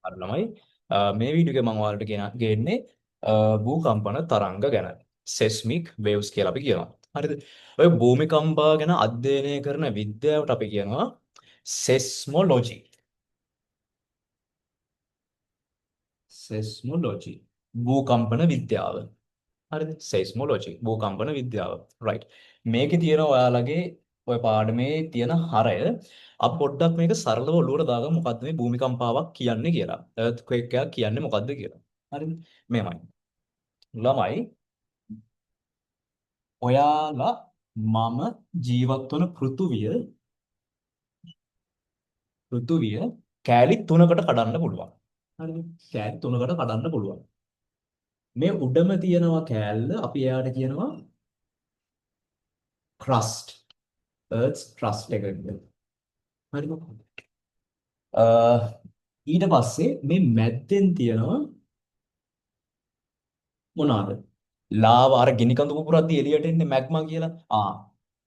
අර ළමයි මේ වීඩියෝ එක මම ඔයාලට ගේන්නේ භූකම්පන තරංග ගැන. සෙස්මික් වේව්ස් කියලා අපි කියනවා. හරිද? ඔය භූමිකම්පා ගැන අධ්‍යයනය කරන විද්‍යාවට අපි කියනවා සෙස්මොලොජි. සෙස්මොලොජි. භූකම්පන විද්‍යාව. හරිද? සෙයිස්මොලොජි භූකම්පන විද්‍යාව. රයිට්. මේකේ තියෙන ඔයාලගේ ඔය පාඩමේ තියෙන හරය අපි පොඩ්ඩක් මේක සරලව ඔලුවට දාගමු මොකද්ද මේ භූමිකම්පාවක් කියන්නේ කියලා. earthquake එකක් කියන්නේ මොකද්ද කියලා. හරිද? මෙහෙමයි. ළමයි ඔයාලා මම ජීවත් වන පෘථුවිය කෑලි තුනකට කඩන්න පුළුවන්. හරිද? කෑලි තුනකට කඩන්න පුළුවන්. මේ උඩම තියෙනවා කෑල්ල අපි එයාට කියනවා crust. earth's crust එක කියලා. හරිද? ඊට පස්සේ මේ මැද්දෙන් තියෙනවා මොනවාද? ලාවා අර ගිනි කඳු පුපුරද්දී එළියට එන්නේ මැග්මා කියලා.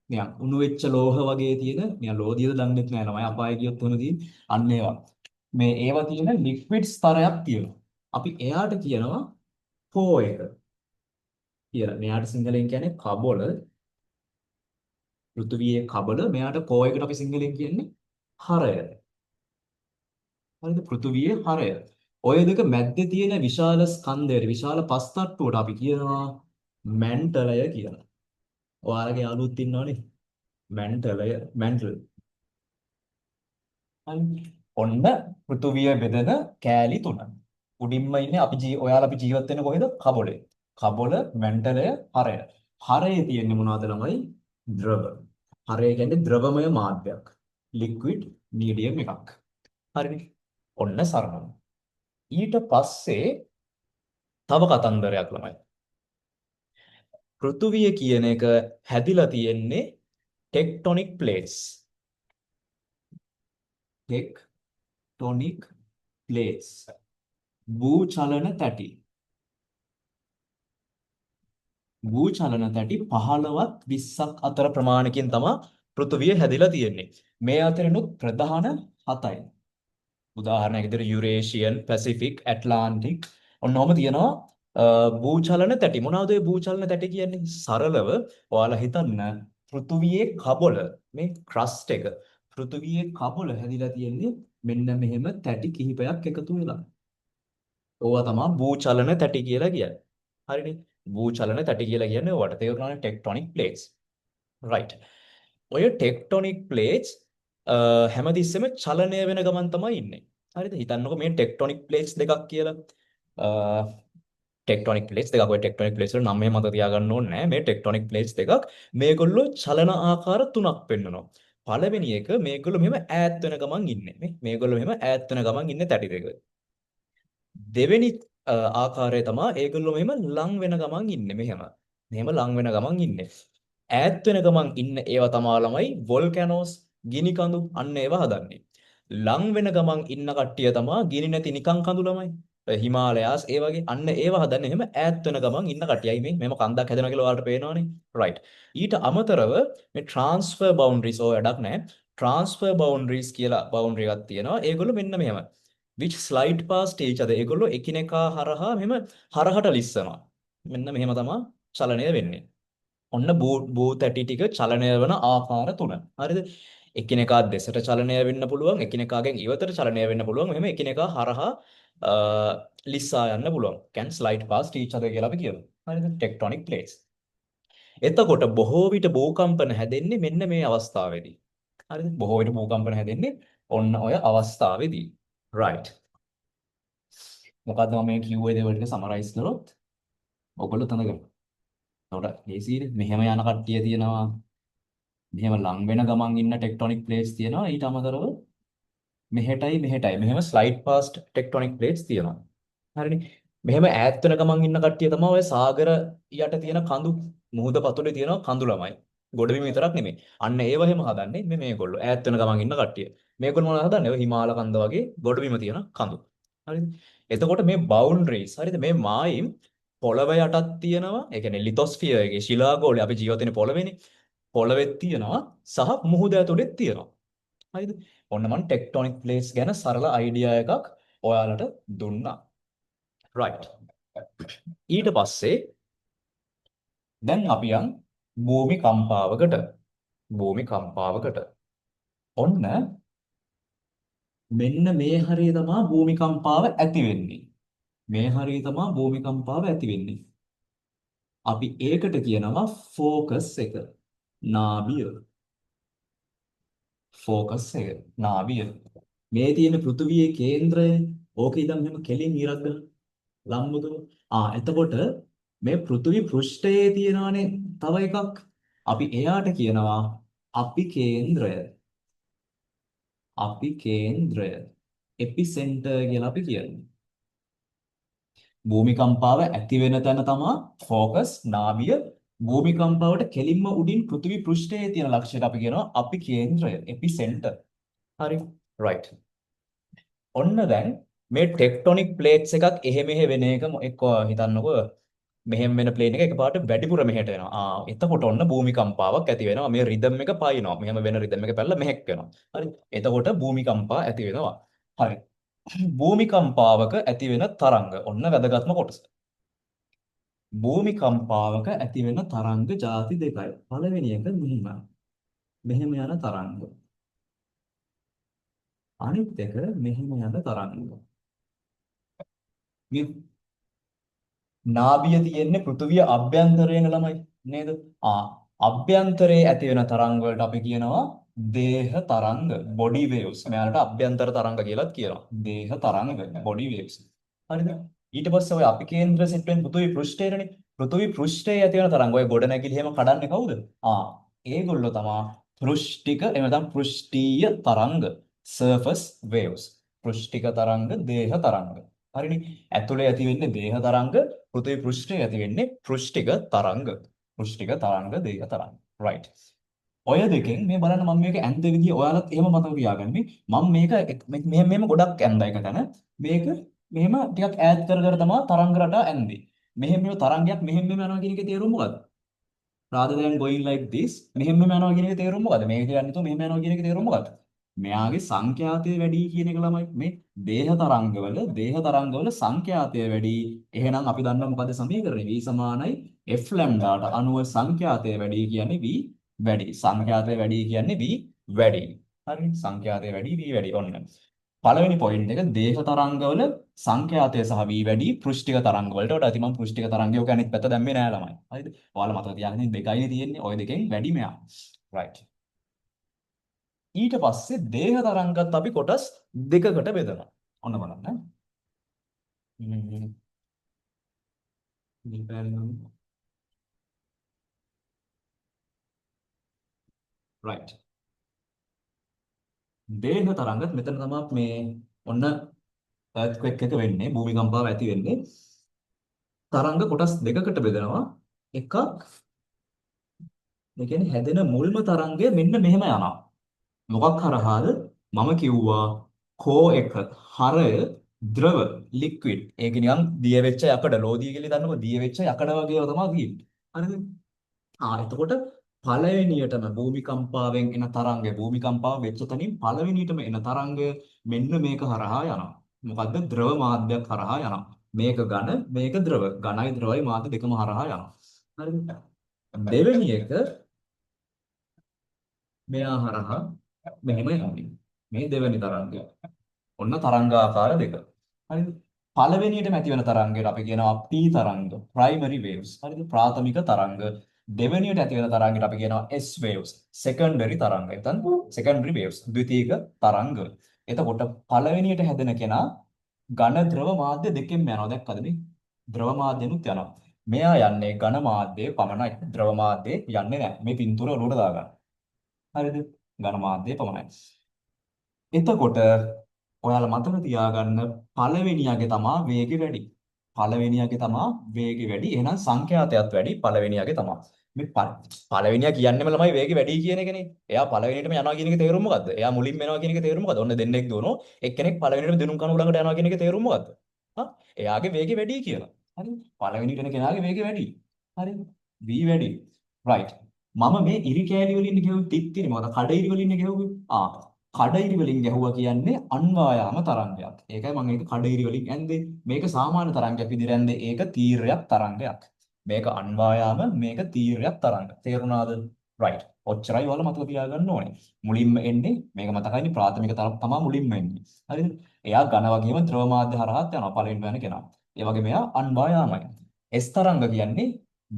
නිකන් උණු වෙච්ච ලෝහ වගේ තියෙන නිකන් ලෝදියද දන්නේ නැහැ ළමයි අපාය ගියොත් උනදී අන්න ඒවා. මේ ඒවා තියෙන ලික්විඩ් ස්තරයක් තියෙනවා. අපි එයාට කියනවා ෆෝ එක කියලා. මෙයාට සිංහලෙන් කියන්නේ කබොල. පෘථුවියේ කබල. මෙයාට කෝ එකට අපි සිංහලෙන් කියන්නේ හරය. හරිද? පෘථුවියේ හරය. ඔය දෙක මැද්දේ තියෙන විශාල ස්කන්ධයට විශාල පස් තට්ටුවට අපි කියනවා මැන්ටලය කියලා. ඔයාලගේ යාළුවොත් ඉන්නවනේ මැන්ටල්. ඔන්න පෘථුවිය බෙදෙන කෑලි තුන. උඩින්ම ඉන්නේ ඔයාලා අපි ජීවත් වෙන්නේ කොහෙද? කබොලේ. කබොල, මැන්ටලය, හරය. හරයේ තියෙන්නේ මොනවද ළමයි? ද්‍රව. හරය කියන්නේ ද්‍රවමය මාධ්‍යයක්. ලික්විඩ් මීඩියම් එකක්. හරිනේ. ඔන්න සරලව. ඊට පස්සේ තව කතන්දරයක් ළමයි. පෘථුවිය කියන එක හැදිලා තියෙන්නේ ටෙක්ටොනික් ප්ලේට්ස්. Tectonic plates. භූචලන තැටි. භූචලන තැටි 15ත් 20ක් අතර ප්‍රමාණකින් තමයි පෘථුවිය හැදිලා තියෙන්නේ. මේ අතරිනුත් ප්‍රධාන 7යි. උදාහරණයක් විදිහට යුරේෂියන්, පැසිෆික්, ඇට්ලාන්ටික් ඔන්නෝම තියෙනවා භූචලන තැටි. මොනවද ඒ භූචලන තැටි කියන්නේ? සරලව ඔයාලා හිතන්න පෘථුවියේ කබොල මේ ක්‍රස්ට් එක පෘථුවියේ කබොල හැදිලා තියෙන්නේ මෙන්න මෙහෙම තැටි කිහිපයක් එකතු වෙලා. ඕවා තමයි භූචලන තැටි කියලා කියන්නේ. හරිනේ. භූචලන තැටි කියලා කියන්නේ ඕවට තේරුණානේ ටෙක්ටොනික් ප්ලේට්ස්. රයිට්. ඔය ටෙක්ටොනික් ප්ලේට්ස් හැමතිස්සෙම චලනය වෙන ගමන් තමයි ඉන්නේ. හරිද? හිතන්නකෝ මේ ටෙක්ටොනික් ප්ලේට්ස් දෙකක් කියලා. ටෙක්ටොනික් ප්ලේට්ස් දෙකක්. ඔය ටෙක්ටොනික් ප්ලේට්ස් වල නම් මේ මතක තියාගන්න ඕනේ නැහැ. මේ ටෙක්ටොනික් ප්ලේට්ස් දෙකක් මේගොල්ලෝ චලන ආකාර තුනක් පෙන්වනවා. පළවෙනි එක මේගොල්ලෝ මෙහෙම ඈත් වෙන ගමන් ඉන්නේ. මේගොල්ලෝ මෙහෙම ඈත් වෙන ගමන් ඉන්නේ තැටි දෙක. දෙවෙනි ආකාරය තමයි ඒගොල්ලෝ මෙහෙම ලං වෙන ගමන් ඉන්නේ මෙහෙම. මෙහෙම ලං වෙන ගමන් ඉන්නේ. ඈත් වෙන ගමන් ඉන්න ඒවා තමයි ළමයි වොල්කැනෝස් ගිනි කඳු අන්න ඒවා හදන්නේ. ලං වෙන ගමන් ඉන්න කට්ටිය තමයි ගිනි නැති නිකං කඳු ළමයි. හිමාලයාස් ඒ වගේ අන්න ඒවා හදන්නේ එහෙම ඈත් වෙන ගමන් ඉන්න කට්ටියයි මේ මෙහෙම කන්දක් හැදෙනවා කියලා ඔයාලට පේනවනේ. රයිට්. ඊට අමතරව මේ ට්‍රාන්ස්ෆර් බවුන්ඩරිස් ඔය වැඩක් නැහැ. ට්‍රාන්ස්ෆර් බවුන්ඩරිස් කියලා බවුන්ඩරි එකක් තියෙනවා. ඒගොල්ලෝ මෙන්න මෙහෙම which slide past each other. ඒගොල්ලෝ එකිනෙකා හරහා මෙහෙම හරහට ලිස්සනවා. මෙන්න මෙහෙම තමයි චලනය වෙන්නේ. ඔන්න බෝ තැටි ටික චලනය වන ආකාර තුන. හරිද? එකිනෙකා දෙසට චලනය වෙන්න පුළුවන්, එකිනෙකාගෙන් ඉවතට චලනය වෙන්න පුළුවන්. මෙහෙම එකිනෙකා හරහා අ, ලිස්සා යන්න පුළුවන්. can slide past each other කියලා අපි කියනවා. හරිද? tectonic plates. එතකොට බොහෝ විට භූකම්පන හැදෙන්නේ මෙන්න මේ අවස්ථාවේදී. හරිද? බොහෝ විට භූකම්පන හැදෙන්නේ ඔන්න ඔය අවස්ථාවේදී. right. මොකද්ද මම මේ කිව්වේ දේවල් ටික සමරයිස් කරොත් ඔයගොල්ලෝ තනගන්න. එතකොට ලේසියිනේ. මෙහෙම යන කට්ටිය තියෙනවා. මෙහෙම ලං වෙන ගමන් ඉන්න ටෙක්ටොනික් ප්ලේට්ස් තියෙනවා. ඊට අමතරව මෙහෙම ස්ලයිඩ් පාස්ට් ටෙක්ටොනික් ප්ලේට්ස් තියෙනවා. හරිනේ. මෙහෙම ඈත් වෙන ගමන් ඉන්න කට්ටිය තමයි ඔය සාගර යට තියෙන කඳු මුහුද පතුලේ තියෙන කඳු ළමයි. ගොඩබිම විතරක් නෙමෙයි. අන්න ඒව එහෙම හදන්නේ මේගොල්ලෝ. ඈත් වෙන ගමන් ඉන්න කට්ටිය. මේගොල්ලෝ මොනවද හදන්නේ? ඔය හිමාල කන්ද වගේ ගොඩබිම තියෙන කඳු. හරිද? එතකොට මේ බවුන්ඩරිස් හරිද? මේ මායිම් පොළව යටත් තියෙනවා. ඒ කියන්නේ ලිතොස්ෆියර් එකේ ශිලාගෝලේ අපි ජීවත් වෙන පොළවේනේ. පොළවෙත් තියෙනවා සහ මුහුද ඇතුළෙත් තියෙනවා. හරිද? ඔන්න මම ටෙක්ටොනික් ප්ලේට්ස් ගැන සරල අයිඩියා එකක් ඔයාලට දුන්නා. right. ඊට පස්සේ දැන් අපි යන් භූමි කම්පාවකට. භූමි කම්පාවකට. ඔන්න මෙන්න මේ හරිය තමයි භූමි කම්පාව ඇති වෙන්නේ. මේ හරිය තමයි භූමි කම්පාව ඇති වෙන්නේ. අපි ඒකට කියනවා ෆෝකස් එක. නාභිය. ෆෝකස් එක. නාභිය. මේ තියෙන පෘථුවියේ කේන්ද්‍රය. ඕක ඉදන් මෙහෙම කෙලින් ඉරක් ගන්න. ලම්බකව. එතකොට මේ පෘථුවි පෘෂ්ඨයේ තියෙනවානේ තව එකක්. අපි එයාට කියනවා අපි කේන්ද්‍රය. අපි කේන්ද්‍රය. එපිසෙන්ටර් කියලා අපි කියන්නේ. භූමිකම්පාව ඇති වෙන තැන තමයි ફોકસ නාභිය. භූමිකම්පාවට කෙලින්ම උඩින් පෘථිවි පෘෂ්ඨයේ තියෙන ලක්ෂයට අපි කියනවා අපි කේන්ද්‍රය එපිසෙන්ටර්. හරි. right. ඔන්න දැන් මේ ටෙක්ටොනික් ප්ලේට්ස් එකක් එහෙ මෙහෙ වෙන එක එක්ක හිතන්නකෝ මෙහෙම වෙන ප්ලේන් එක එකපාරට වැඩිපුර මෙහෙට එනවා. එතකොට ඔන්න භූමිකම්පාවක් ඇති වෙනවා. මේ රිද්ම් එක පායිනවා. මෙහෙම වෙන රිද්ම් එක පැනලා මෙහෙක් වෙනවා. හරි. එතකොට භූමිකම්පා ඇති වෙනවා. හරි. භූමිකම්පාවක ඇති වෙන තරංග ඔන්න වැදගත්ම කොටස. භූමිකම්පාවක ඇති වෙන තරංග ಜಾති දෙකයි. පළවෙනි එක මෙහෙම. මෙහෙම යන තරංග. අනිත් එක මෙහෙම යන තරංග. මේ නාභිය තියෙන්නේ පෘථුවිය අභ්‍යන්තරයෙන් ළමයි නේද? අභ්‍යන්තරයේ ඇති වෙන තරංග වලට අපි කියනවා දේහ තරංග, බොඩි වේව්ස්. මෙයාලට අභ්‍යන්තර තරංග කියලාත් කියනවා. දේහ තරංග, බොඩි වේව්ස්. හරිද? ඊට පස්සේ ඔය අපි කේන්ද්‍ර සෙට් වෙන පෘථුවි පෘෂ්ඨයේනේ. පෘථුවි පෘෂ්ඨයේ ඇති වෙන තරංග ඔය ගොඩනැගිලි එහෙම කඩන්නේ කවුද? ඒගොල්ලෝ තමයි පෘෂ්ඨික එහෙම නැත්නම් පෘෂ්ඨීය තරංග, surface waves. පෘෂ්ඨික තරංග, දේහ තරංග. හරිනේ. ඇතුලේ ඇති වෙන්නේ දේහ තරංග, පෘථිවි පෘෂ්ඨයේ ඇති වෙන්නේ පෘෂ්ඨික තරංග. පෘෂ්ඨික තරංග, දේහ තරංග. right. ඔය දෙකෙන් මේ බලන්න මම මේක ඇඳ විදිය ඔයාලත් එහෙම මතක තියාගන්න. මම මේක මෙහෙම මෙහෙම ගොඩක් ඇඳා එක තැන. මේක මෙහෙම ටිකක් ඈත් කර කර තමයි තරංග රටා ඇඳේ. මෙහෙම මෙහෙම තරංගයක් මෙහෙම මෙහෙම යනවා කියන එකේ තේරුම මොකද්ද? rather than going like this මෙහෙම මෙහෙම යනවා කියන එකේ තේරුම මොකද්ද? මේක කියන්නේ නැතුව මෙහෙම යනවා කියන එකේ තේරුම මොකද්ද? මෙයාගේ සංඛ්‍යාතය වැඩි කියන එක ළමයි. මේ දේහ තරංගවල සංඛ්‍යාතය වැඩි. එහෙනම් අපි දන්නවා මොකද්ද සමීකරණය? v සමානයි f ලැම්ඩාට අනුව සංඛ්‍යාතය වැඩි කියන්නේ v වැඩි. සංඛ්‍යාතය වැඩි කියන්නේ v වැඩි. හරි. සංඛ්‍යාතය වැඩි v වැඩි. ඔන්න. පළවෙනි පොයින්ට් එක දේහ තරංගවල සංඛ්‍යාතය සහ v වැඩි පෘෂ්ඨික තරංග වලට වඩා. ඉතින් මම පෘෂ්ඨික තරංගය ඔක අනිත් පැත්ත දැම්මේ නෑ ළමයි. හරිද? ඔයාලා මතක තියාගන්න දෙකයිනේ තියෙන්නේ. ওই දෙකෙන් වැඩි මෙයා. right. ඊට පස්සේ දේහ තරංගත් අපි කොටස් දෙකකට බෙදනවා. ඔන්න බලන්න. right. දේහ තරංගත් මෙතන තමයි මේ ඔන්න earthquake එක වෙන්නේ, භූමිකම්පාව ඇති වෙන්නේ. තරංග කොටස් දෙකකට බෙදනවා. එකක් ඒ කියන්නේ හැදෙන මුල්ම තරංගය මෙන්න මෙහෙම යනවා. මොකක් හරහාද? මම කිව්වා කෝ එක හරය ද්‍රව ලික්විඩ්. ඒක නිකන් දිය වෙච්ච යකඩ ලෝදිය කියලා දන්නකො දිය වෙච්ච යකඩ වගේ තමයි තියෙන්නේ. හරිද? එතකොට පළවෙනියටම භූමිකම්පාවෙන් එන තරංගය භූමිකම්පාව වෙච්ච තැනින් පළවෙනියටම එන තරංගය මෙන්න මේක හරහා යනවා. මොකද්ද? ද්‍රව මාධ්‍යයක් හරහා යනවා. මේක ඝන, මේක ද්‍රව. ඝනයි ද්‍රවයි මාධ්‍ය දෙකම හරහා යනවා. හරිද? දෙවෙනි එක මෙයා හරහා මෙහෙම යන්නේ. මේ දෙවෙනි තරංගය. ඔන්න තරංගාකාර දෙක. හරිද? පළවෙනියටම ඇති වෙන තරංගයට අපි කියනවා P තරංග, primary waves. හරිද? ප්‍රාථමික තරංග. දෙවෙනියට ඇති වෙන තරංගයට අපි කියනවා S waves, secondary තරංග. එතන secondary waves, ද්විතීයික තරංග. එතකොට පළවෙනියට හැදෙන කෙනා ඝන ද්‍රව මාධ්‍ය දෙකෙන්ම යනවා. දැක්කද මේ? ද්‍රව මාධ්‍යනුත් යනවා. මෙයා යන්නේ ඝන මාධ්‍යයේ පමණයි. ද්‍රව මාධ්‍යයේ යන්නේ නැහැ. මේ පින්තූර ඔලුවට දාගන්න. හරිද? ඝන මාධ්‍යයේ පමණයි. එතකොට ඔයාලා මතක තියාගන්න පළවෙනියගේ තමා වේගය වැඩි. පළවෙනියගේ තමා වේගය වැඩි. එහෙනම් සංඛ්‍යාතයත් වැඩි පළවෙනියගේ තමා. මේ පළවෙනියා කියන්නේම ළමයි වේගය වැඩි කියන එකනේ. එයා පළවෙනියටම යනවා කියන එකේ තේරුම මොකද්ද? එයා මුලින්ම යනවා කියන එකේ තේරුම මොකද්ද? ඔන්න දෙන්නෙක් දුවනවා. එක්කෙනෙක් පළවෙනියටම දිනුම් කණු ළඟට යනවා කියන එකේ තේරුම මොකද්ද? එයාගේ වේගය වැඩි කියලා. හරිද? පළවෙනියට එන කෙනාගේ වේගය වැඩි. හරිද? v වැඩි. right. මම මේ ඉරි කෑලි වලින් ගෙවුවේ තිත්තිනේ. මොකද කඩ ඉරි වලින් ගෙවුවේ. කඩිරි වලින් ගැහුවා කියන්නේ අන්වායාම තරංගයක්. ඒකයි මම මේක කඩිරි වලින් ඇන්දේ. මේක සාමාන්‍ය තරංගයක් විදිහට ඇන්දේ. ඒක තීර්යක් තරංගයක්. මේක අන්වායාම මේක තීර්යක් තරංග. තේරුණාද? right. ඔච්චරයි ඔයාලා මතක තියාගන්න ඕනේ. මුලින්ම එන්නේ මේක මතකයිනේ ප්‍රාථමික තරම තමයි මුලින්ම එන්නේ. හරිද? එයා ඝන වගේම ද්‍රව මාධ්‍ය හරහාත් යනවා පළවෙනි වෙන කෙනා. ඒ වගේම එයා අන්වායාමයි. S තරංග කියන්නේ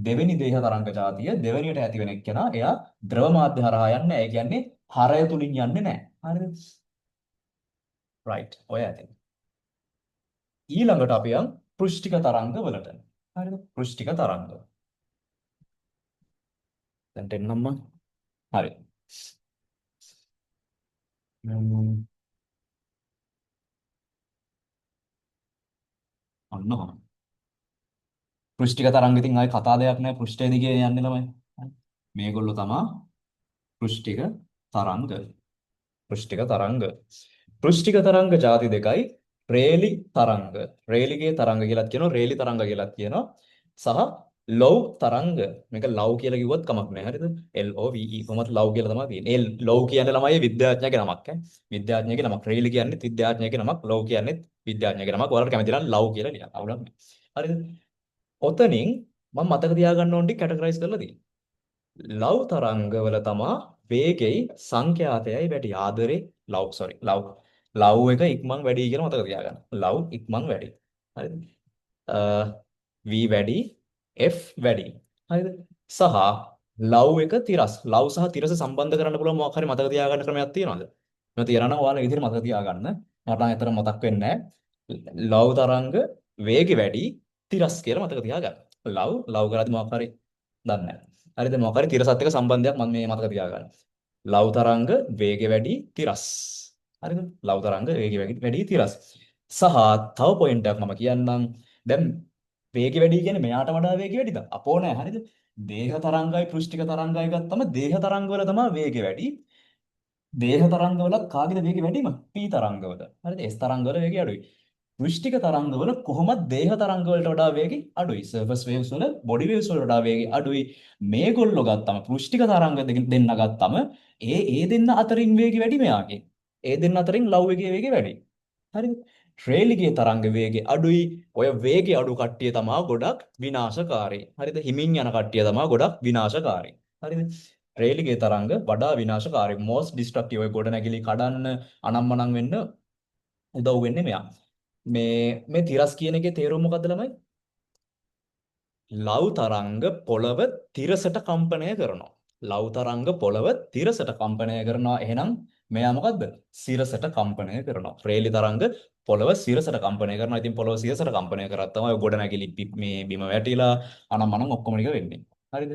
දෙවෙනි දේහ තරංග જાතිය දෙවෙනියට ඇති වෙන එක්කෙනා එයා ද්‍රව මාධ්‍ය හරහා යන්නේ. ඒ කියන්නේ හරය තුලින් යන්නේ නැහැ. හරිද? right. ඔය ඇති. ඊළඟට අපි යන් පෘෂ්ඨික තරංග වලට. හරිද? පෘෂ්ඨික තරංග. දැන් එන්නම් මම. හරි. අන්න ඔහොම. පෘෂ්ඨික තරංග ඉතින් ආයේ කතා දෙයක් නැහැ. පෘෂ්ඨය දිගේ යන්නේ ළමයි. හරි. මේගොල්ලෝ තමයි පෘෂ්ඨික තරංග. පෘෂ්ඨික තරංග. පෘෂ්ඨික තරංග ಜಾති දෙකයි. රේලි තරංග. රේලිගේ තරංග කියලාත් කියනවා. රේලි තරංග කියලාත් කියනවා. සහ ලොව් තරංග. මේක ලව් කියලා කිව්වත් කමක් නැහැ. හරිද? LOVE කොහොමද ලව් කියලා තමයි තියෙන්නේ. ඒ ලව් කියන්නේ ළමයි විද්‍යාඥයාගේ නමක් ඈ. විද්‍යාඥයාගේ නමක්. රේලි කියන්නේ විද්‍යාඥයාගේ නමක්. ලව් කියන්නේ විද්‍යාඥයාගේ නමක්. ඔයාලට කැමති නම් ලව් කියලා ලියන්න. අවුලක් නැහැ. හරිද? ඔතනින් මම මතක තියාගන්න ඕන ටික කැටගරයිස් කරලා තියෙනවා. ලව් තරංගවල තමා වේගෙයි සංඛ්‍යාතයයි වැඩි. ආදරේ ලව් ලව් එක ඉක්මන් වැඩි කියලා මතක තියාගන්න. ලව් ඉක්මන් වැඩි. හරිද? V වැඩි, F වැඩි. හරිද? සහ ලව් එක තිරස්. ලව් සහ තිරස සම්බන්ධ කරන්න පුළුවන් මොකක් හරි මතක තියාගන්න ක්‍රමයක් තියෙනවද? මම තියනවා නම් ඔයාලා විදිහට මතක තියාගන්න. මට නම් ඇත්තට මතක් වෙන්නේ නැහැ. ලව් තරංග වේගෙ වැඩි තිරස් කියලා මතක තියාගන්න. ලව් කරද්දි මොකක් හරි දන්නේ නැහැ. හරිද? මොකක් හරි තිරසත් එක්ක සම්බන්ධයක් මම මේ මතක තියාගන්න. ලව් තරංග වේගෙ වැඩි තිරස්. හරිද? ලව් තරංග වේගෙ වැඩි තිරස්. සහ තව පොයින්ට් එකක් මම කියන්නම්. දැන් වේගෙ වැඩි කියන්නේ මෙයාට වඩා වේගෙ වැඩිද? අපෝ නෑ. හරිද? දේහ තරංගයි පෘෂ්ඨික තරංගයි ගත්තම දේහ තරංගවල තමයි වේගෙ වැඩි. දේහ තරංගවලත් කාගේද වේගෙ වැඩිම? P තරංගවල. හරිද? S තරංගවල වේගෙ අඩුයි. පෘෂ්ඨික තරංගවල කොහොමද දේහ තරංග වලට වඩා වේගෙ අඩුයි. සර්ෆස් වේව්ස් වල බොඩි වේව්ස් වලට වඩා වේගෙ අඩුයි. මේගොල්ලෝ ගත්තම පෘෂ්ඨික තරංග දෙන්න ගත්තම ඒ දෙන්න අතරින් වේගෙ වැඩි මෙයාගේ. ඒ දෙන්න අතරින් ලව් එකේ වේගෙ වැඩි. හරිද? රේලිගේ තරංග වේගෙ අඩුයි. ඔය වේගෙ අඩු කට්ටිය තමා ගොඩක් විනාශකාරී. හරිද? හිමින් යන කට්ටිය තමා ගොඩක් විනාශකාරී. හරිද? රේලිගේ තරංග වඩා විනාශකාරී. most destructive ඔය ගොඩනැගිලි කඩන්න අනම්මනම් වෙන්න උදව් වෙන්නේ මෙයා. මේ තිරස් කියන එකේ තේරුම මොකද්ද ළමයි? ලව් තරංග පොළව තිරසට කම්පනය කරනවා. ලව් තරංග පොළව තිරසට කම්පනය කරනවා. එහෙනම් මෙයා මොකද්ද? සිරසට කම්පනය කරනවා. රේලි තරංග පොළව සිරසට කම්පනය කරනවා. ඉතින් පොළව සිරසට කම්පනය කරත් තමයි ගොඩනැගිලි මේ බිම වැටිලා අනම්මනම් ඔක්කොම ටික වෙන්නේ. හරිද?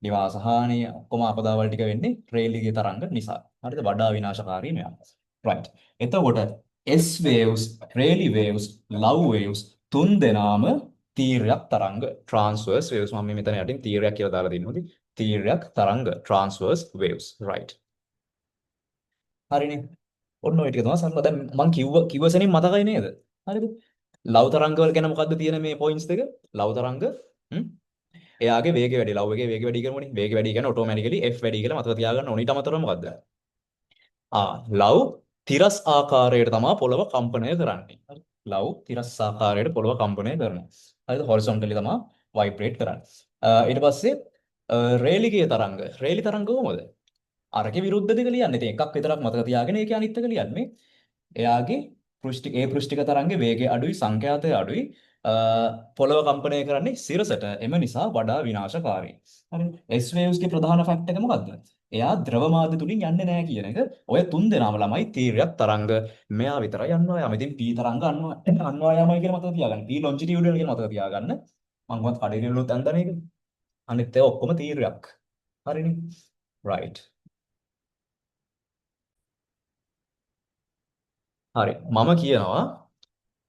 නිවාස හානිය ඔක්කොම අපදාවල් ටික වෙන්නේ රේලිගේ තරංග නිසා. හරිද? වඩා විනාශකාරී මෙයා. right. එතකොට S waves, Rayleigh waves, love waves තුන් දෙනාම තීර්යක් තරංග transverse waves. මම මේ මෙතන යටින් තීර්යක් කියලා දාලා දෙනවා. තීර්යක් තරංග transverse waves. right. හරිනේ. ඔන්න ඔය ටික තමයි සම්ම දැන් මම කිව්ව සෙනින් මතකයි නේද? හරිද? ලව් තරංග වල ගැන මොකද්ද තියෙන මේ පොයින්ට්ස් දෙක? ලව් තරංග එයාගේ වේගය වැඩි. ලව් එකේ වේගය වැඩි කරමුනේ. වේගය වැඩි කියන්නේ ඔටෝමැටිකලි F වැඩි කියලා මතක තියාගන්න ඕනේ. ඊට අමතරව මොකද්ද? ලව් තිරස් ආකාරයට තමයි පොළව කම්පනය කරන්නේ. හරි. ලව් තිරස් ආකාරයට පොළව කම්පනය කරනවා. හරිද? හොරිසොන්ටලි තමයි වයිබ්‍රේට් කරන්නේ. ඊට පස්සේ රේලිගේ තරංග. රේලි තරංග කොහොමද? අරකේ විරුද්ධ දෙක ලියන්නේ. ඉතින් එකක් විතරක් මතක තියාගෙන ඒකේ අනිත් එක ලියන්නේ. එයාගේ පෘෂ්ඨික තරංගේ වේගය අඩුයි, සංඛ්‍යාතය අඩුයි. පොළව කම්පනය කරන්නේ සිරසට. එම නිසා වඩා විනාශකාරී. හරි. S waves ගේ ප්‍රධාන ෆැක්ට් එක මොකද්ද? එයා ද්‍රව මාධ්‍ය තුලින් යන්නේ නැහැ කියන එක. ඔය තුන් දෙනාම ළමයි තීර්යක් තරංග. මෙයා විතරයි යනවා. යාම ඉතින් P තරංග අන්වායාමයි කියලා මතක තියාගන්න. P longitudinal කියලා මතක තියාගන්න. මම කොහොමද කඩේරියලුත් අන්දන එක. අනිත් ඒවා ඔක්කොම තීර්යක්. හරිනේ. right. හරි. මම කියනවා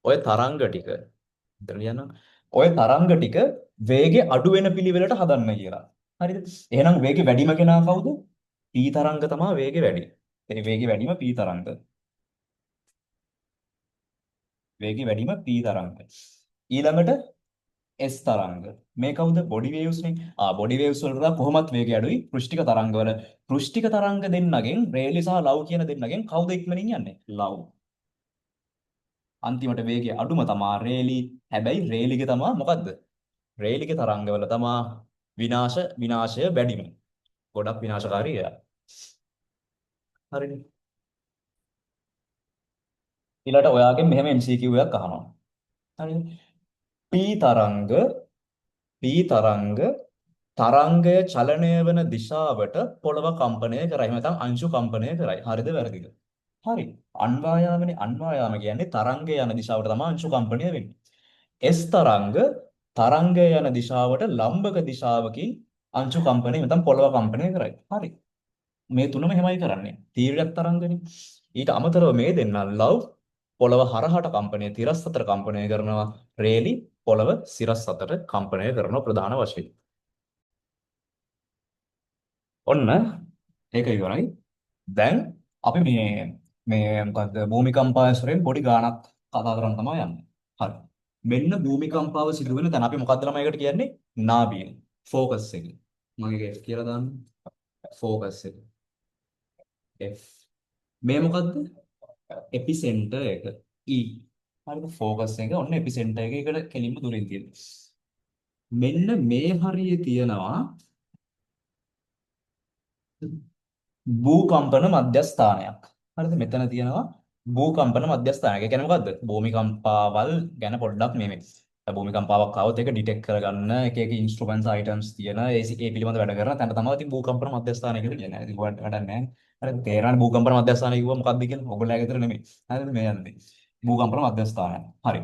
ඔය තරංග ටික විතර ලියන්න. ඔය තරංග ටික වේගෙ අඩු වෙන පිළිවෙලට හදන්න කියලා. හරිද? එහෙනම් වේගෙ වැඩිම කෙනා කවුද? P තරංග තමයි වේගෙ වැඩි. ඒ වේගෙ වැඩිම P තරංග. වේගෙ වැඩිම P තරංග. ඊළඟට S තරංග. මේ කවුද? බොඩි වේව්ස් නේ. බොඩි වේව්ස් වල කොහොමත් වේගය අඩුයි. පෘෂ්ඨික තරංග වල පෘෂ්ඨික තරංග දෙන්නගෙන් රේලි සහ ලව් කියන දෙන්නගෙන් කවුද ඉක්මනින් යන්නේ? ලව්. අන්තිමට වේගය අඩුම තමා රේලි. හැබැයි රේලිගේ තමා මොකද්ද? රේලිගේ තරංගවල තමා විනාශය වැඩිම. ගොඩක් විනාශකාරී එයා. හරිනේ. ඊළඟට ඔයාගෙන් මෙහෙම MCQ එකක් අහනවා. හරිනේ. P තරංග P තරංග තරංගය චලනය වන දිශාවට පොළව කම්පනය කරයි. එහෙම නැත්නම් අංශු කම්පනය කරයි. හරිද වැරදිද? හරි. අන්වායාමනේ. අන්වායාම කියන්නේ තරංගය යන දිශාවට තමයි අංශු කම්පනය වෙන්නේ. S තරංග තරංගය යන දිශාවට ලම්බක දිශාවකින් අංශු කම්පනය නැත්නම් පොළව කම්පනය කරයි. හරි. මේ තුනම එහෙමයි කරන්නේ. තීරයක් තරංගනේ. ඊට අමතරව මේ දෙන්න ලව් පොළව හරහට කම්පනය තිරස් අතර කම්පනය කරනවා. රේලි පොළව සිරස් අතර කම්පනය කරන ප්‍රධාන වශයෙන්. ඔන්න ඒක ඉවරයි. දැන් අපි මේ මොකද්ද භූමිකම්පායස්වරයෙන් පොඩි ගාණක් කතා කරන් තමයි යන්නේ. හරි. මෙන්න භූමිකම්පාව සිදු වෙන තැන අපි මොකද්ද ළමයි එකට කියන්නේ? නාභිය. ෆෝකස් එක. මම ඒක F කියලා දාන්න. ෆෝකස් එක. F. මේ මොකද්ද? එපිසෙන්ටර් එක. E. හරිද? ෆෝකස් එක ඔන්න එපිසෙන්ටර් එක එකට කෙලින්ම දුරින් තියෙනවා. මෙන්න මේ හරිය තියෙනවා භූකම්පන මධ්‍යස්ථානයක්. හරිද? මෙතන තියෙනවා භූකම්පන මධ්‍යස්ථානයක්. ඒ කියන්නේ මොකද්ද? භූමිකම්පාවල් ගැන පොඩ්ඩක් මේ භූමිකම්පාවක් ආවොත් ඒක ඩිටෙක්ට් කරගන්න එක ඉන්ස්ට්‍රුමන්ට්ස් ආයිටම්ස් තියෙන ඒ පිළිබඳව වැඩ කරන තැන තමයි ඉතින් භූකම්පන මධ්‍යස්ථානය කියලා කියන්නේ. ඉතින් ඔයාලට වැඩක් නැහැ. හරිද? තේරෙනවනේ භූකම්පන මධ්‍යස්ථානය කිව්වම මොකක්ද කියලා? ඔයගොල්ලෝ ගෙදර නෙමෙයි. හරිද? මේ යන්නේ. භූකම්පන මධ්‍යස්ථානය. හරි.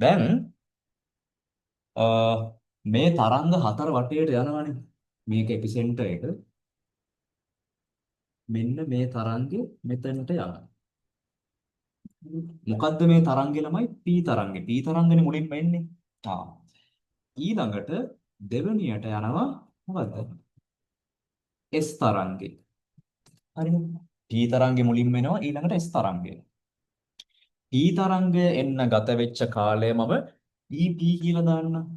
දැන් අ, මේ තරංග හතර වටේට යනවනේ. මේක එපිසෙන්ටර් එක. මෙන්න මේ තරංගෙ මෙතනට යනවා. මොකද්ද මේ තරංගේ ළමයි? P තරංගේ. P තරංගනේ මුලින්ම එන්නේ. ආ. ඊළඟට දෙවෙනියට යනවා මොකද්ද? S තරංගේ. හරිද? P තරංගේ මුලින්ම එනවා ඊළඟට S තරංගය. P තරංගය එන්න ගත වෙච්ච කාලය මම TP කියලා දාන්නම්.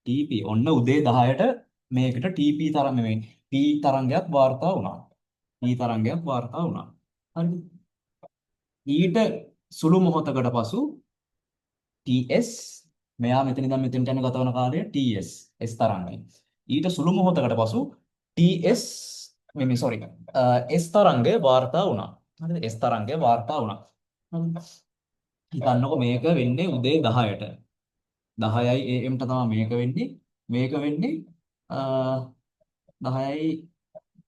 TP ඔන්න උදේ 10ට මේකට TP තරංග මේ P තරංගයක් වාර්තා වුණා. P තරංගයක් වාර්තා වුණා. හරිද? ඊට සුළු මොහොතකට පසු TS මෙයා මෙතන ඉඳන් මෙතෙන්ට යන ගත වන කාලය TS S තරංගයි. ඊට සුළු මොහොතකට පසු TS මේ සෝරි S තරංගය වාර්තා වුණා. හරිද? S තරංගය වාර්තා වුණා. හරිද? හිතන්නකො මේක වෙන්නේ උදේ 10ට. 10යි AM ට තමයි මේක වෙන්නේ. මේක වෙන්නේ 10යි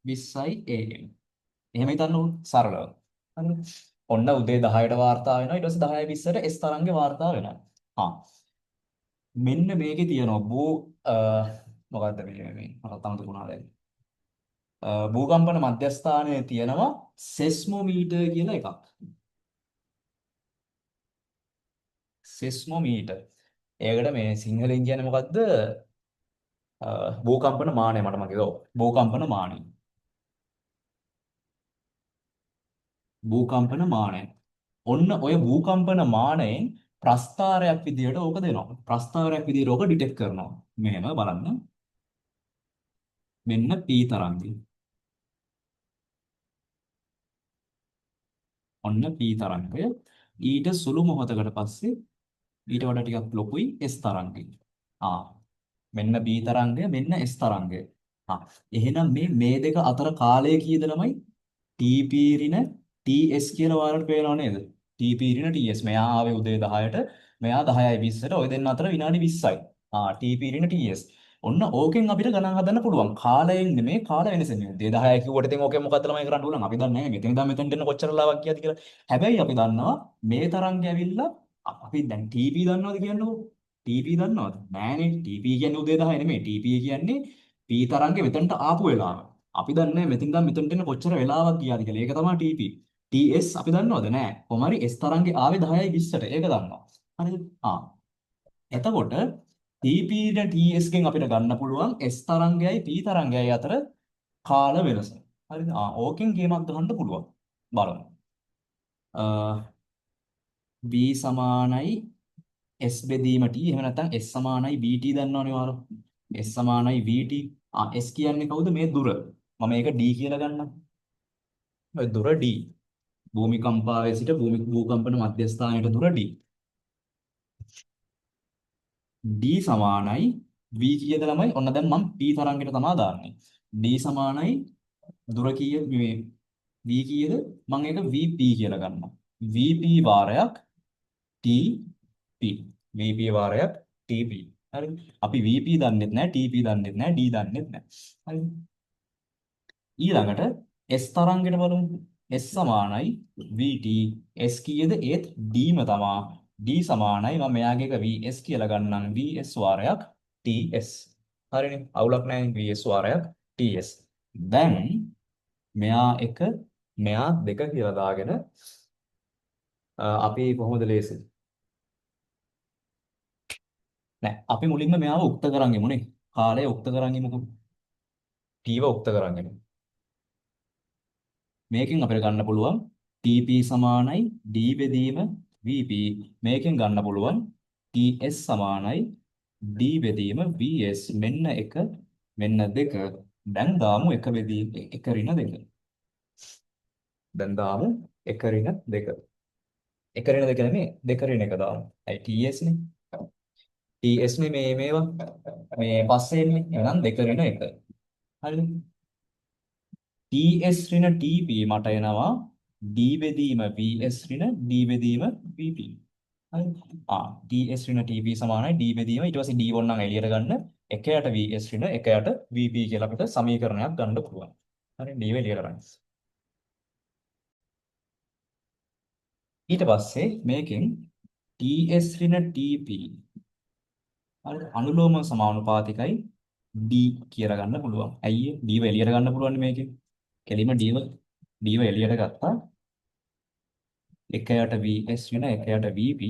20යි AM. එහෙම හිතන්න ඕන සරලව. හරිද? ඔන්න උදේ 10ට වාර්තා වෙනවා. ඊට පස්සේ 10යි 20ට S තරංගේ වාර්තා වෙනවා. හා මෙන්න මේකේ තියෙනවා මොකද්ද මේ මට තමුතුණා දැන්. භූකම්පන මධ්‍යස්ථානයේ තියෙනවා සෙස්මෝමීටර් කියලා එකක්. සෙස්මෝමීටර්. ඒකට මේ සිංහලෙන් කියන්නේ මොකද්ද? භූකම්පන මානය මට මතකයි. ඔව්. භූකම්පන මානය. භූකම්පන මානය. ඔන්න ඔය භූකම්පන මානයෙන් ප්‍රස්ථාරයක් විදියට ඕක දෙනවා. ප්‍රස්ථාරයක් විදියට ඕක ඩිටෙක්ට් කරනවා. මෙහෙම බලන්න. මෙන්න P තරංගය. ඔන්න P තරංගය. ඊට සුළු මොහොතකට පස්සේ ඊට වඩා ටිකක් ලොකුයි S තරංගය. මෙන්න B තරංගය මෙන්න S තරංගය. එහෙනම් මේ දෙක අතර කාලය කීයද ළමයි? TP ඍණ TS කියලා ඔයාලට පේනව නේද? TP ඍණ TS. මෙයා ආවේ උදේ 10ට, මෙයා 10යි 20ට. ඔය දෙන්න අතර විනාඩි 20යි. TP ඍණ TS. ඔන්න ඕකෙන් අපිට ගණන් හදන්න පුළුවන්. කාලයෙන් නෙමේ කාල වෙනසෙන්. උදේ 10යි කිව්වට ඉතින් ඕකෙන් මොකද්ද ළමයි කරන්න පුළුවන්? අපි දන්නේ නැහැ. මෙතන ඉඳන් මෙතනට එන්න කොච්චර ලාවක් කියද කියලා. හැබැයි අපි දන්නවා මේ තරංගය ඇවිල්ලා අපි දැන් TP දන්නවද කියන්නකෝ? TP දන්නවද? නෑනේ. TP කියන්නේ උදේ 10 නෙමෙයි. TP කියන්නේ P තරංගේ මෙතනට ආපු වෙලාව. අපි දන්නේ මෙතන ඉඳන් මෙතනට එන්න කොච්චර වෙලාවක් ගියාද කියලා. ඒක තමයි TP. TS අපි දන්නවද? නෑ. කොහොම හරි S තරංගේ ආවේ 10යි 20ට. ඒක දන්නවා. හරිද? එතකොට TP ට TS ගෙන් අපිට ගන්න පුළුවන් S තරංගයයි P තරංගයයි අතර කාල වෙනස. හරිද? ඕකෙන් ගේමක් ගහන්න පුළුවන්. බලමු. B සමානයි S බෙදීම t එහෙම නැත්නම් S සමානයි vt දන්නවනේ ඔයාලා. S සමානයි vt. S කියන්නේ කවුද? මේ දුර. මම මේක d කියලා ගන්නම්. ඔය දුර d. භූමිකම්පාවේ සිට භූකම්පන මධ්‍යස්ථානයට දුර d. d සමානයි v කීයද ළමයි? ඔන්න දැන් මම p තරංගෙට තමයි දාන්නේ. d සමානයි දුර කීය මේ v කීයද? මම ඒක vp කියලා ගන්නවා. vp වාරයක් tp. vp වාරයක් tp. හරි. අපි vp දන්නෙත් නැහැ, tp දන්නෙත් නැහැ, d දන්නෙත් නැහැ. හරි. ඊළඟට s තරංගෙට බලමු. s සමානයි vt. s කීයද? ඒත් d ම තමා. d සමානයි මම මෙයාගේ එක vs කියලා ගන්නම්. vs වාරයක් ts. හරිනේ. අවුලක් නැහැ. vs වාරයක් ts. දැන් මෙයා එක මෙයා දෙක කියලා දාගෙන අපි කොහොමද ලේසි? නෑ අපි මුලින්ම මෙයාව උක්ත කරන් යමුනේ. කාලය උක්ත කරන් යමුකෝ. t ව උක්ත කරන් යමු. මේකෙන් අපිට ගන්න පුළුවන් TP සමානයි D බෙදීම VP. මේකෙන් ගන්න පුළුවන් TS සමානයි D බෙදීම VS. මෙන්න එක මෙන්න දෙක. දැන් දාමු එක බෙදීම එක ඍණ දෙක. දැන් දාමු එක ඍණ දෙක. එක ඍණ දෙක නෙමෙයි දෙක ඍණ එක දාමු. ඇයි TS නේ? TS නේ මේවා මේ පස්සේ එන්නේ. එහෙනම් දෙක ඍණ එක. හරිද? TS ඍණ TP මට එනවා D බෙදීම VS ඍණ D බෙදීම VP. හරි. TS ඍණ TP සමානයි D බෙදීම ඊට පස්සේ D1 නම් එළියට ගන්න එකයට VS ඍණ එකයට VP කියලා අපිට සමීකරණයක් ගන්න පුළුවන්. හරි D එළියට ගන්න. ඊට පස්සේ මේකෙන් TS ඍණ TP හරි අනුලෝම සමානුපාතිකයි D කියලා ගන්න පුළුවන්. ඇයි D ව එළියට ගන්න පුළුවන් මේකෙන්. කෙලිම D ව එළියට ගත්තා. එකයට VS වෙන එකයට VP.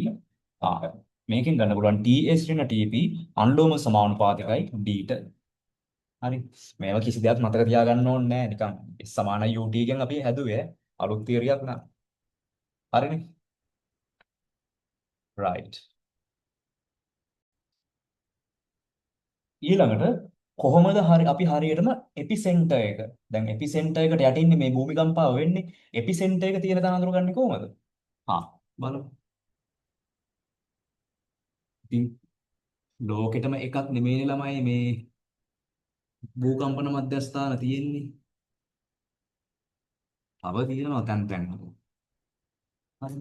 මේකෙන් ගන්න පුළුවන් TS වෙන TP අනුලෝම සමානුපාතිකයි D ට. හරි. මේවා කිසි දෙයක් මතක තියාගන්න ඕනේ නැහැ. නිකන් S සමාන UT එකෙන් අපි හැදුවේ අලුත් තියරියක් නෑ. හරිනේ. right. ඊළඟට කොහොමද අපි හරියටම එපිසෙන්ටර් එක. දැන් එපිසෙන්ටර් එකට යටින්නේ මේ භූමිකම්පාව වෙන්නේ. එපිසෙන්ටර් එක තියෙන තැන අඳුරගන්නේ කොහොමද? බලමු. ඉතින් ලෝකෙටම එකක් නෙමෙයි ළමයි මේ භූකම්පන මධ්‍යස්ථාන තියෙන්නේ. තව තියෙනවා තැන් තැන්. හරි.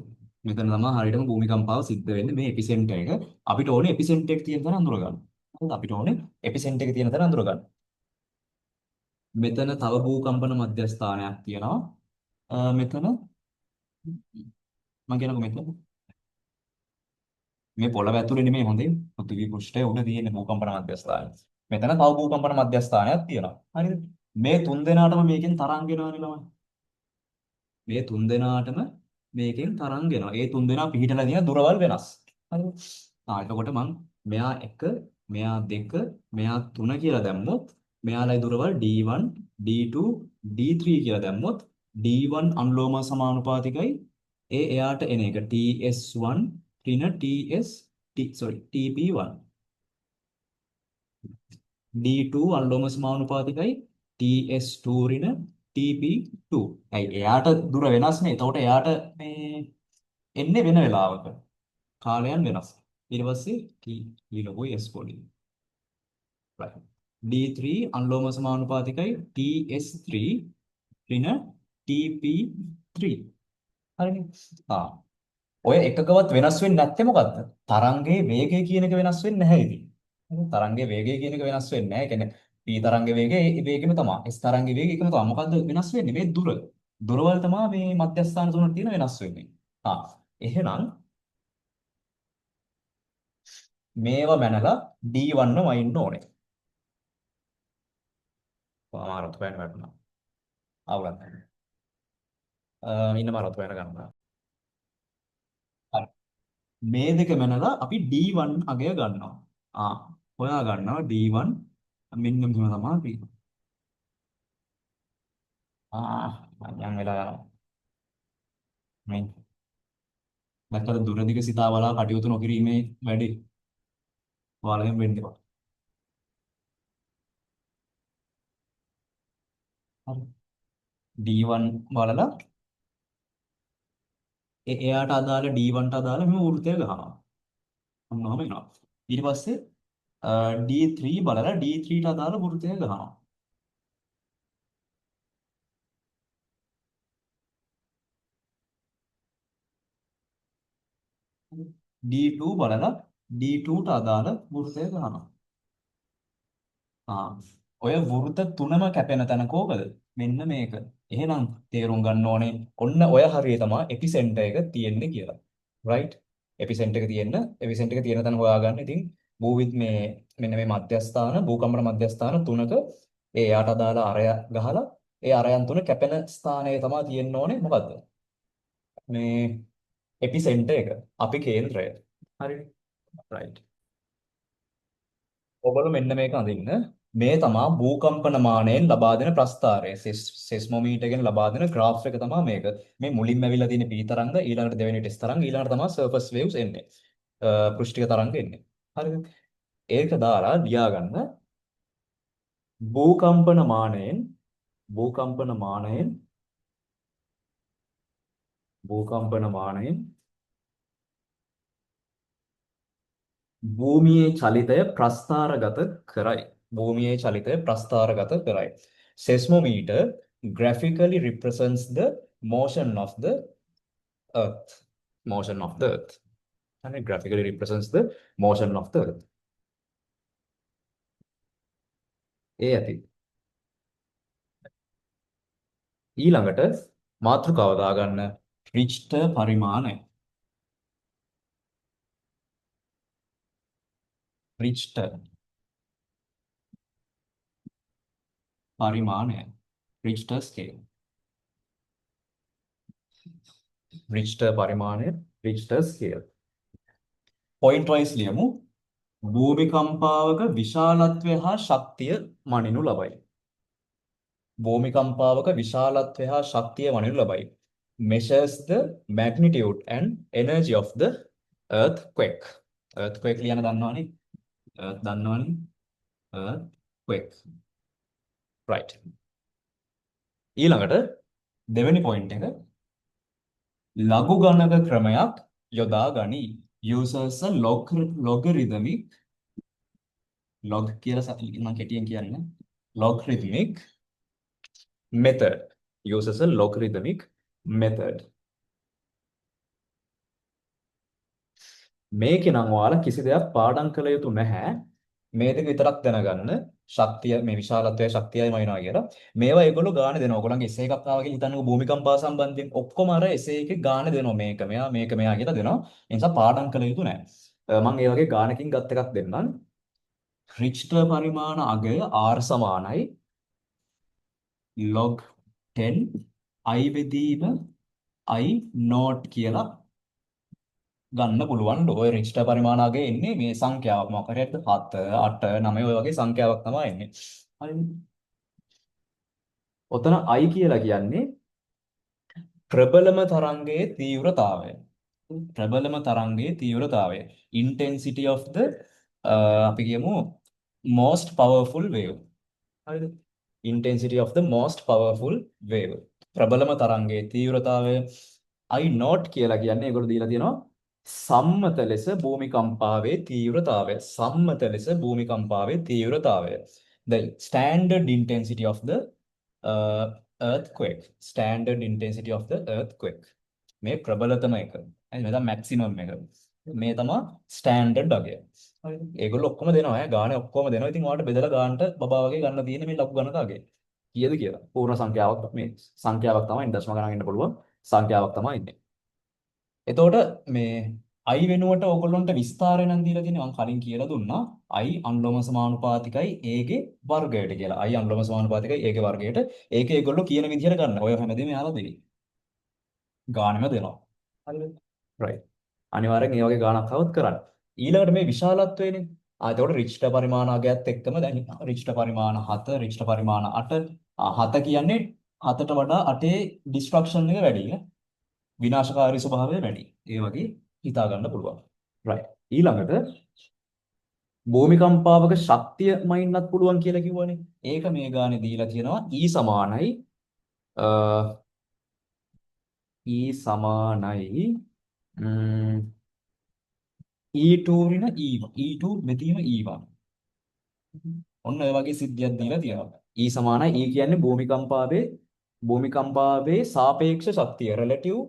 මෙතන තමයි හරියටම භූමිකම්පාව සිද්ධ වෙන්නේ මේ එපිසෙන්ටර් එක. අපිට ඕනේ එපිසෙන්ටර් එක තියෙන තැන අඳුර ගන්න. හරිද? අපිට ඕනේ එපිසෙන්ටර් එක තියෙන තැන අඳුර ගන්න. මෙතන තව භූකම්පන මධ්‍යස්ථානයක් තියෙනවා. මෙතන මම කියනකො මෙතන මේ පොළව ඇතුලේ නෙමෙයි හොඳේ. පෘථිවි පෘෂ්ඨයේ උඩ තියෙන භූකම්පන මධ්‍යස්ථානය. මෙතන තව භූකම්පන මධ්‍යස්ථානයක් තියෙනවා. හරිද? මේ තුන් දෙනාටම මේකෙන් තරංග එනවනේ ළමයි. මේ තුන් දෙනාටම මේකෙන් තරංග එනවා. ඒ තුන් දෙනා පිහිටලා තියෙන දුරවල් වෙනස්. හරිද? එතකොට මම මෙයා 1, මෙයා 2, මෙයා 3 කියලා දැම්මොත් මෙයාලයි දුරවල් D1, D2, D3 කියලා දැම්මොත් D1 අනුලෝම සමානුපාතිකයි එයාට එන එක TS1 ඍණ TP1. D2 අනුලෝම සමානුපාතිකයි TS2 ඍණ TP2. ඇයි එයාට දුර වෙනස් නේ. එතකොට එයාට මේ එන්නේ වෙන වෙලාවක. කාලයන් වෙනස්. ඊට පස්සේ T ලොකුයි S පොඩි. right. D3 අනුලෝම සමානුපාතිකයි TS3 ඍණ TP3. හරිනේ. ඔය එකකවත් වෙනස් වෙන්නේ නැත්තේ මොකද්ද? තරංගයේ වේගය කියන එක වෙනස් වෙන්නේ නැහැ ඉතින්. හරි තරංගයේ වේගය කියන එක වෙනස් වෙන්නේ නැහැ. ඒ කියන්නේ P තරංගයේ වේගය ඒ වේගෙම තමයි. S තරංගයේ වේගය එකම තමයි. මොකද්ද වෙනස් වෙන්නේ? මේ දුර. දුරවල තමයි මේ මධ්‍යස්ථාන තුනට තියෙන වෙනස් වෙන්නේ. එහෙනම් මේවා මැනලා D1 වයින්න ඕනේ. මාරත් හොයන්න වැටුණා. අවුලක් නැහැ. ඉන්න මාරත් හොයන්න ගන්නවා. හරි. මේ දෙක මැනලා අපි D1 අගය ගන්නවා. හොයා ගන්නවා D1 මෙන්න මෙහෙම තමයි. යම් වෙලා යනවා. මේ දැක්කද දුරදිග සිතාවලා කටයුතු නොකිරීමේ වැඩි ඔයාලගෙන් වෙන්නේ. හරි. D1 බලලා එයාට අදාළ D1ට අදාළ මෙහෙම වෘත්තය ගහනවා. මොනවාම එනවා. ඊට පස්සේ D3 බලලා D3ට අදාළ වෘත්තය ගහනවා. D2 බලලා D2ට අදාළ වෘත්තය ගහනවා. ආ ඔය වෘත්ත තුනම කැපෙන තැන කෝකද? මෙන්න මේක. එහෙනම් තේරුම් ගන්න ඕනේ ඔන්න ඔය හරිය තමයි එපිසෙන්ටර් එක තියෙන්නේ කියලා. right? එපිසෙන්ටර් එක එපිසෙන්ටර් එක තියෙන තැන හොයාගන්න. ඉතින් භූවිත් මේ මෙන්න මේ මධ්‍යස්ථාන භූකම්පන මධ්‍යස්ථාන තුනක ඒ යාට අදාළ අරය ගහලා ඒ අරයන් තුන කැපෙන ස්ථානය තමයි තියෙන්න ඕනේ මොකද්ද? මේ එපිසෙන්ටර් එක. අපි කේන්ද්‍රය. හරිනේ. right. ඔයගොල්ලෝ මෙන්න මේක අඳින්න. මේ තමා භූකම්පන මානයෙන් ලබා දෙන ප්‍රස්ථාරය. සෙස්මෝමීටර් එකෙන් ලබා දෙන graph එක තමයි මේක. මේ මුලින්ම ඇවිල්ලා තියෙන P තරංග, ඊළඟට දෙවෙනි ටෙස් තරංග, ඊළඟට තමයි surface waves එන්නේ. පෘෂ්ඨික තරංග එන්නේ. හරිද? ඒක දාලා ලියාගන්න. භූකම්පන මානයෙන් භූකම්පන මානයෙන් භූකම්පන මානයෙන් භූමියේ චලිතය ප්‍රස්ථාරගත කරයි. භූමියේ චලිතය ප්‍රස්ථාරගත කරයි. Seismometer graphically represents the motion of the earth. Motion of the earth. And it graphically represents the motion of the earth. ඒ ඇති. ඊළඟට මාතෘකාව දාගන්න රිච්ටර් පරිමාණය. රිච්ටර් පරිමාණය. Richter scale. රිච්ටර් පරිමාණය. Richter scale. පොයින්ට් වයිස් ලියමු. භූමිකම්පාවක විශාලත්වය හා ශක්තිය මනිනු ලබයි. භූමිකම්පාවක විශාලත්වය හා ශක්තිය මනිනු ලබයි. Measures the magnitude and energy of the earthquake. Earthquake ලියන දන්නවනේ? Earth දන්නවනේ? Earthquake. Right. ඊළඟට දෙවෙනි පොයින්ට් එක ලඝු ගණක ක්‍රමයක් යොදා ගනී. Uses a logarithmic log කියලා මම කෙටියෙන් කියන්නේ logarithmic method. Uses a logarithmic method. මේකේ නම් ඔයාලා කිසි දෙයක් පාඩම් කළ යුතු නැහැ. මේ දෙක විතරක් දැනගන්න. ශක්තිය මේ විශාලත්වය ශක්තියයි මනිනවා කියලා. මේවා ඒගොල්ලෝ ගාන දෙනවා. ඔයගොල්ලන්ගේ එසේ එකක් ආවා කියලා හිතන්නකෝ භූමිකම්පා සම්බන්ධයෙන් ඔක්කොම අර එසේ එකේ ගාන දෙනවා. මේක මෙයා කියලා දෙනවා. ඒ නිසා පාඩම් කළ යුතු නැහැ. මම ඒ වගේ ගානකින් ගත් එකක් දෙන්නම්. රිච්ටර් පරිමාණ අගය R සමානයි log 10 I බෙදීම I not කියලා ගන්න පුළුවන්. ඔය රිච්ටර් පරිමාණ අගය එන්නේ මේ සංඛ්‍යාවක් මොකක් හරි 7 8 9 ඔය වගේ සංඛ්‍යාවක් තමයි එන්නේ. හරිද? ඔතන I කියලා කියන්නේ ප්‍රබලම තරංගයේ තීව්‍රතාවය. ප්‍රබලම තරංගයේ තීව්‍රතාවය. Intensity of the අපි කියමු most powerful wave. හරිද? Intensity of the most powerful wave. ප්‍රබලම තරංගයේ තීව්‍රතාවය. I not කියලා කියන්නේ ඒගොල්ලෝ දීලා තියෙනවා සම්මත ලෙස භූමිකම්පාවේ තීව්‍රතාවය. සම්මත ලෙස භූමිකම්පාවේ තීව්‍රතාවය. The standard intensity of the earthquake. Standard intensity of the earthquake. මේ ප්‍රබලතම එක. මේ තමයි maximum එක. මේ තමයි standard අගය. හරිද? ඒගොල්ලෝ ඔක්කොම දෙනවා ඈ ගානේ ඔක්කොම දෙනවා. ඉතින් ඔයාලට බෙදලා ගන්නට බබා වගේ ගන්න තියෙන්නේ මේ ලඝු ගණක අගය. කීයද කියලා. පූර්ණ සංඛ්‍යාවක් මේ සංඛ්‍යාවක් තමයි දශම ගණන් ඉන්න පුළුවන් සංඛ්‍යාවක් තමයි ඉන්නේ. එතකොට මේ I වෙනුවට ඕගොල්ලන්ට විස්තරය නම් දීලා තියෙන්නේ මම කලින් කියලා දුන්නා I අනුලෝම සමානුපාතිකයි A ගේ වර්ගයට කියලා. I අනුලෝම සමානුපාතිකයි A ගේ වර්ගයට. ඒක ඒගොල්ලෝ කියන විදිහට ගන්න. ඔය හැමදේම යාලා දෙවි. ගානෙම දෙනවා. හරිද? right. අනිවාර්යෙන් මේ වගේ ගානක් આવොත් කරන්න. ඊළඟට මේ විශාලත්වයනේ. එතකොට රිච්ටර් පරිමාණ අගයත් එක්කම දැන් රිච්ටර් පරිමාණ 7 රිච්ටර් පරිමාණ 8 7 කියන්නේ 7ට වඩා 8 ඩිස්ට්‍රක්ෂන් එක වැඩි නේ. විනාශකාරී ස්වභාවය වැඩි. ඒ වගේ හිතා ගන්න පුළුවන්. right. ඊළඟට භූමිකම්පාවක ශක්තිය මයින්නත් පුළුවන් කියලා කිව්වනේ. ඒක මේ ගානේ දීලා තියෙනවා E සමානයි අ, E සමානයි E2 ඍණ E1. E2 මෙතීම E1. ඔන්න ඔය වගේ සිද්ධියක් දීලා තියෙනවා. E සමානයි E කියන්නේ භූමිකම්පාවේ සාපේක්ෂ ශක්තිය relative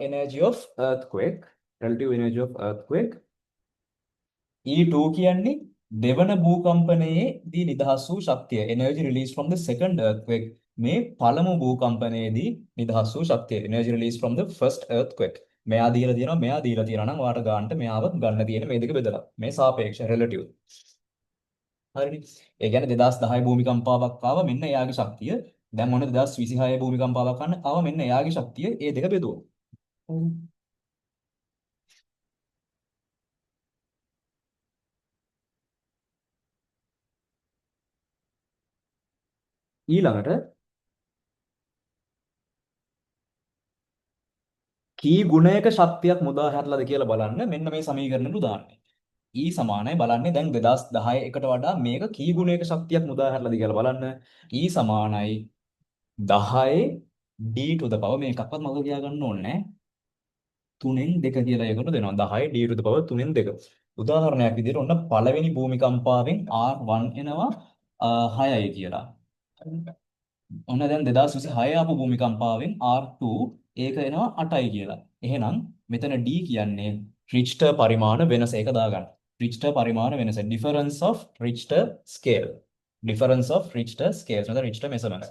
energy of earthquake relative energy of earthquake. E2 කියන්නේ දෙවන භූකම්පනයේදී නිදහස් වූ ශක්තිය energy released from the second earthquake. මේ පළමු භූකම්පනයේදී නිදහස් වූ ශක්තිය energy released from the first earthquake. මෙයා දීලා තියෙනවා නම් වාට ගන්නට මෙයාව ගන්න තියෙන මේ දෙක බෙදලා. මේ සාපේක්ෂ relative. හරිනේ. ඒ කියන්නේ 2010 භූමිකම්පාවක් ආවා මෙන්න එයාගේ ශක්තිය. දැන් මොන 2026 භූමිකම්පාවක් ආවා මෙන්න එයාගේ ශක්තිය. ඒ දෙක බෙදුවා. හරි. ඊළඟට කී ගුණයක ශක්තියක් මුදා හැරලාද කියලා බලන්න මෙන්න මේ සමීකරණෙට දාන්නේ. E සමානයි බලන්නේ දැන් 2010 එකට වඩා මේක කී ගුණයක ශක්තියක් මුදා හැරලාද කියලා බලන්න. E සමානයි 10 d to the power මේකක්වත් මතක තියාගන්න ඕනේ නැහැ. 3න් 2 කියලා ඒකට දෙනවා. 10 d to the power 3න් 2. උදාහරණයක් විදිහට ඔන්න පළවෙනි භූමිකම්පාවෙන් R1 එනවා 6යි කියලා. ඔන්න දැන් 2026 ආපු භූමිකම්පාවෙන් R2 ඒක එනවා 8යි කියලා. එහෙනම් මෙතන D කියන්නේ රිච්ටර් පරිමාණ වෙනස ඒක දාගන්න. රිච්ටර් පරිමාණ වෙනස difference of Richter scale. difference of Richter scale. නැත්නම් Richter measurement.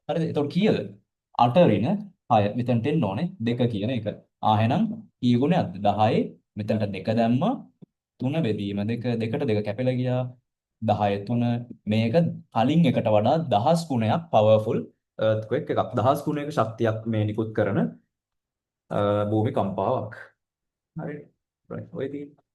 හරිද? එතකොට කීයද? 8 ඍණ 6. මෙතනට එන්න ඕනේ 2 කියන එක. එහෙනම් කී ගුණයක්ද? 10 මෙතනට 2 දැම්මා 3 බෙදීම 2 2ට 2 කැපිලා ගියා 10 3 මේක කලින් එකට වඩා 10 ගුණයක් පවර්ෆුල් earthquake එකක් 10 ගුණයක ශක්තියක් මේ නිකුත් කරන භූමිකම්පාවක්. හරි. right. ඔය තියෙන්නේ